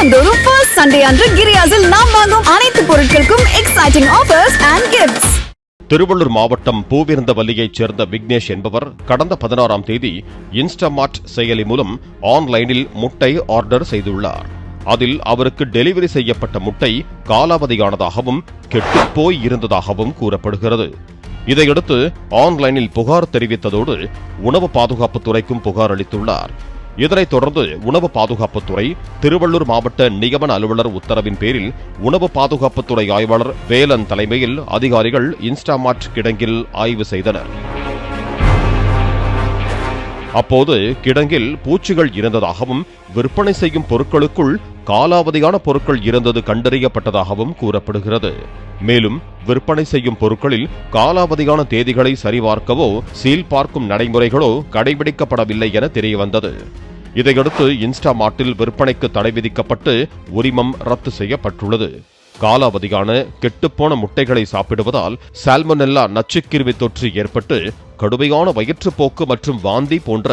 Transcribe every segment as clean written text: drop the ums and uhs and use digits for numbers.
மாதந்தோறும் first Sunday அன்று கிரியாஸில் நாம் வாங்கும் அனைத்து பொருட்களுக்கும் exciting offers and gifts. Tiruvallur மாவட்டம் பூவிருந்தவல்லியைச் சேர்ந்த விக்னேஷ் என்பவர் கடந்த 16ஆம் தேதி இன்ஸ்டாமார்ட் செயலி மூலம் ஆன்லைனில் முட்டை ஆர்டர் செய்துள்ளார். அதில் அவருக்கு டெலிவரி செய்யப்பட்ட முட்டை காலாவதியானதாகவும் கெட்டுப்போய் இருந்ததாகவும் கூறப்படுகிறது. இதையடுத்து ஆன்லைனில் புகார் தெரிவித்ததோடு உணவு பாதுகாப்புத்துறைக்கும் புகார் அளித்துள்ளார். இதனைத் தொடர்ந்து உணவு பாதுகாப்புத்துறை திருவள்ளூர் மாவட்ட நியமன அலுவலர் உத்தரவின் பேரில் உணவு பாதுகாப்புத்துறை ஆய்வாளர் வேலன் தலைமையில் அதிகாரிகள் இன்ஸ்டாமார்ட் கிடங்கில் ஆய்வு செய்தனர். அப்போது கிடங்கில் பூச்சிகள் இருந்ததாகவும் விற்பனை செய்யும் பொருட்களுக்குள் காலாவதியான பொருட்கள் இருந்தது கண்டறியப்பட்டதாகவும் கூறப்படுகிறது. மேலும் விற்பனை செய்யும் பொருட்களில் காலாவதியான தேதிகளை சரிபார்க்கவோ சீல் பார்க்கும் நடைமுறைகளோ கடைபிடிக்கப்படவில்லை என தெரியவந்தது. இதையடுத்து இன்ஸ்டாமார்ட்டில் விற்பனைக்கு தடை விதிக்கப்பட்டு உரிமம் ரத்து செய்யப்பட்டுள்ளது. காலாவதியான கெட்டுப்போன முட்டைகளை சாப்பிடுவதால் சால்மோனெல்லா நச்சுக்கிருமி தொற்று ஏற்பட்டு கடுமையான வயிற்றுப்போக்கு மற்றும் வாந்தி போன்ற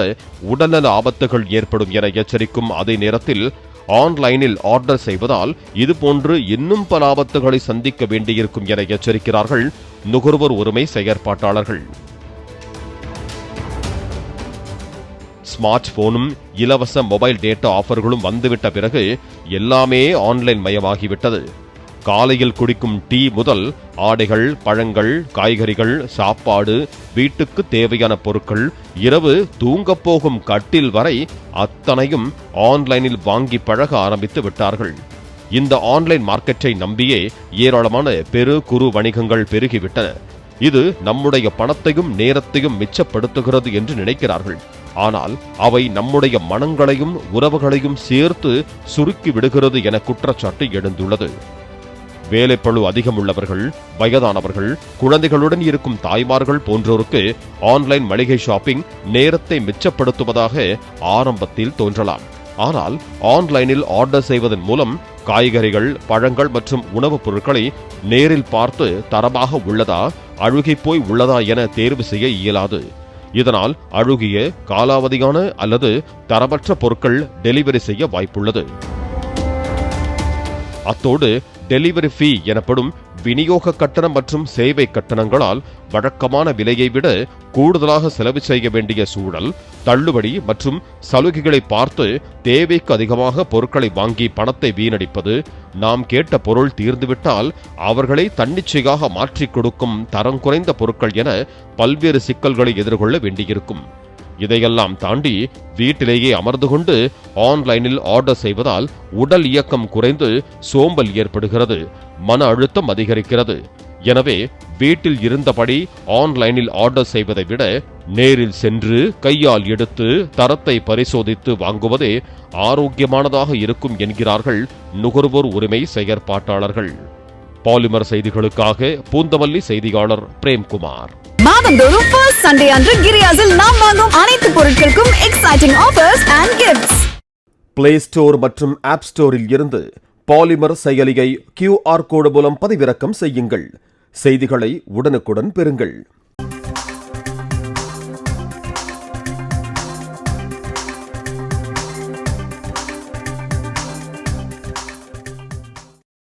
உடல்நல ஆபத்துகள் ஏற்படும் என எச்சரிக்கும் அதே நேரத்தில் ஆன்லைனில் ஆர்டர் செய்வதால் இதுபோன்று இன்னும் பல ஆபத்துகளை சந்திக்க வேண்டியிருக்கும் என எச்சரிக்கிறார்கள் நுகர்வோர் உரிமை செயற்பாட்டாளர்கள். ஸ்மார்ட் போனும் இலவச மொபைல் டேட்டா ஆஃபர்களும் வந்துவிட்ட பிறகு எல்லாமே ஆன்லைன் மயமாகிவிட்டது. காலையில் குடிக்கும் டீ முதல் ஆடைகள், பழங்கள், காய்கறிகள், சாப்பாடு, வீட்டுக்கு தேவையான பொருட்கள், இரவு தூங்கப் போகும் கட்டில் வரை அத்தனையும் ஆன்லைனில் வாங்கி பழக ஆரம்பித்து விட்டார்கள். இந்த ஆன்லைன் மார்க்கெட்டை நம்பியே ஏராளமான பெரு குறு வணிகங்கள் பெருகிவிட்டன. இது நம்முடைய பணத்தையும் நேரத்தையும் மிச்சப்படுத்துகிறது என்று நினைக்கிறார்கள். ஆனால் அவை நம்முடைய மனங்களையும் உறவுகளையும் சேர்த்து சுருக்கி விடுகிறது என குற்றச்சாட்டு எழுந்துள்ளது. வேலைப்பளு அதிகமுள்ளவர்கள், வயதானவர்கள், குழந்தைகளுடன் இருக்கும் தாய்மார்கள் போன்றோருக்கு ஆன்லைன் மளிகை ஷாப்பிங் நேரத்தை மிச்சப்படுத்துவதாக ஆரம்பத்தில் தோன்றலாம். ஆனால் ஆன்லைனில் ஆர்டர் செய்வதன் மூலம் காய்கறிகள், பழங்கள் மற்றும் உணவுப் பொருட்களை நேரில் பார்த்து தரமாக உள்ளதா, அழுகிப்போய் உள்ளதா என தேர்வு செய்ய இயலாது. இதனால் அழுகிய, காலாவதியான அல்லது தரமற்ற பொருட்கள் டெலிவரி செய்ய வாய்ப்புள்ளது. அத்தோடு டெலிவரி ஃபீ எனப்படும் விநியோக கட்டணம் மற்றும் சேவை கட்டணங்களால் வழக்கமான விலையை விட கூடுதலாக செலவு செய்ய வேண்டிய சூழல், தள்ளுபடி மற்றும் சலுகைகளை பார்த்து தேவைக்கு அதிகமாக பொருட்களை வாங்கி பணத்தை வீணடிப்பது, நாம் கேட்ட பொருள் தீர்ந்துவிட்டால் அவர்களை தன்னிச்சையாக மாற்றிக் கொடுக்கும் தரம் குறைந்த பொருட்கள் என பல்வேறு சிக்கல்களை எதிர்கொள்ள வேண்டியிருக்கும். இதையெல்லாம் தாண்டி வீட்டிலேயே அமர்ந்து கொண்டு ஆன்லைனில் ஆர்டர் செய்வதால் உடல் இயக்கம் குறைந்து சோம்பல் ஏற்படுகிறது, மன அழுத்தம் அதிகரிக்கிறது. எனவே வீட்டில் இருந்தபடி ஆன்லைனில் ஆர்டர் செய்வதை விட நேரில் சென்று கையால் எடுத்து தரத்தை பரிசோதித்து வாங்குவதே ஆரோக்கியமானதாக இருக்கும் என்கிறார்கள் நுகர்வோர் உரிமை செயற்பாட்டாளர்கள். பாலிமர் செய்திகளுக்காக பூந்தமல்லி செய்தியாளர் பிரேம்குமார். மாதந்தோறும் ஃபர்ஸ்ட் சண்டே அன்று கிரியாஸில் நாம் வாங்கும் அனைத்து பொருட்களுக்கும் exciting offers and gifts. Play store மற்றும் ஆப் ஸ்டோரில் இருந்து பாலிமர் செயலியை QR கோடு மூலம் பதிவிறக்கம் செய்யுங்கள். செய்திகளை உடனுக்குடன் பெறுங்கள்.